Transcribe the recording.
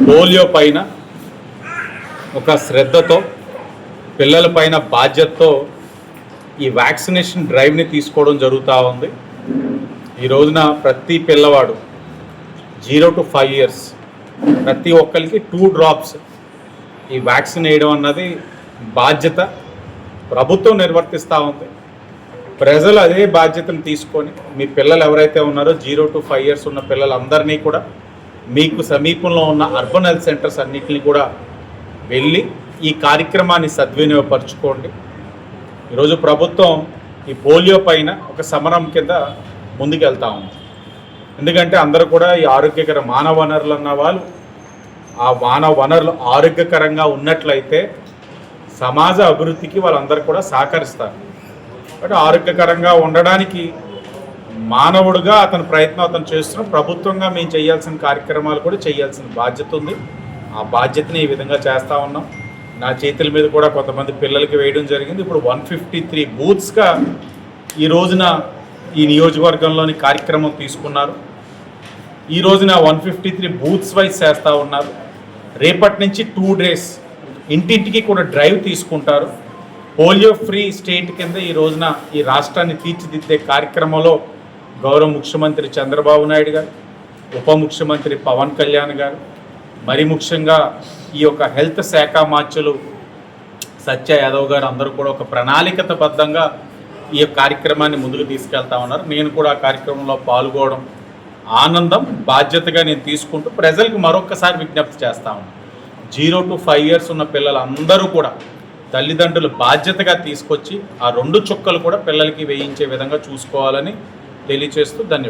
Polio పైన ఒక శ్రద్ధతో పిల్లల పైన బాధ్యతతో ఈ వ్యాక్సినేషన్ డ్రైవ్ని తీసుకోవడం జరుగుతూ ఉంది. ఈ రోజున ప్రతి పిల్లవాడు 0 to 5 years ప్రతి ఒక్కరికి 2 drops ఈ వ్యాక్సిన్ వేయడం అన్నది బాధ్యత ప్రభుత్వం నిర్వర్తిస్తూ ఉంది. ప్రజలు అదే బాధ్యతను తీసుకొని మీ పిల్లలు ఎవరైతే ఉన్నారో 0 to 5 years ఉన్న పిల్లలందరినీ కూడా మీకు సమీపంలో ఉన్న అర్బన్ హెల్త్ సెంటర్స్ అన్నింటినీ కూడా వెళ్ళి ఈ కార్యక్రమాన్ని సద్వినియోగపరచుకోండి. ఈరోజు ప్రభుత్వం ఈ పోలియో పైన ఒక సమరం కింద ముందుకు వెళ్తూ ఉంది. ఎందుకంటే అందరూ కూడా ఈ ఆరోగ్యకర మానవ వనరులు అన్న వాళ్ళు ఆ మానవ వనరులు ఆరోగ్యకరంగా ఉన్నట్లయితే సమాజ అభివృద్ధికి వాళ్ళందరూ కూడా సహకరిస్తారు. బట్ ఆరోగ్యకరంగా ఉండడానికి మానవుడుగా అతని ప్రయత్నం అతను చేస్తున్నాం. ప్రభుత్వంగా మేము చేయాల్సిన కార్యక్రమాలు కూడా చేయాల్సిన బాధ్యత ఉంది. ఆ బాధ్యతని ఈ విధంగా చేస్తూ ఉన్నాం. నా చేతుల మీద కూడా కొంతమంది పిల్లలకి వేయడం జరిగింది. ఇప్పుడు 153 బూత్స్గా ఈ రోజున ఈ నియోజకవర్గంలోని కార్యక్రమం తీసుకున్నారు. ఈ రోజున 153 బూత్స్ వైజ్ చేస్తూ ఉన్నారు. రేపటి నుంచి 2 days ఇంటింటికి కూడా డ్రైవ్ తీసుకుంటారు. పోలియో ఫ్రీ స్టేట్ కింద ఈ రోజున ఈ రాష్ట్రాన్ని తీర్చిదిద్దే కార్యక్రమంలో గౌరవ ముఖ్యమంత్రి చంద్రబాబు నాయుడు గారు, ఉప ముఖ్యమంత్రి పవన్ కళ్యాణ్ గారు, మరి ముఖ్యంగా ఈ యొక్క హెల్త్ శాఖ మార్చులు సత్య యాదవ్ గారు అందరూ కూడా ఒక ప్రణాళికబద్ధంగా ఈ కార్యక్రమాన్ని ముందుకు తీసుకెళ్తా ఉన్నారు. నేను కూడా ఆ కార్యక్రమంలో పాల్గొనడం ఆనందం, బాధ్యతగా నేను తీసుకుంటూ ప్రజలకు మరొకసారి విజ్ఞప్తి చేస్తా ఉన్నాను. 0 to 5 years ఉన్న పిల్లలందరూ కూడా తల్లిదండ్రులు బాధ్యతగా తీసుకొచ్చి ఆ 2 చుక్కలు కూడా పిల్లలకి వేయించే విధంగా చూసుకోవాలని తెలియజేస్తూ ధన్యవాదాలు.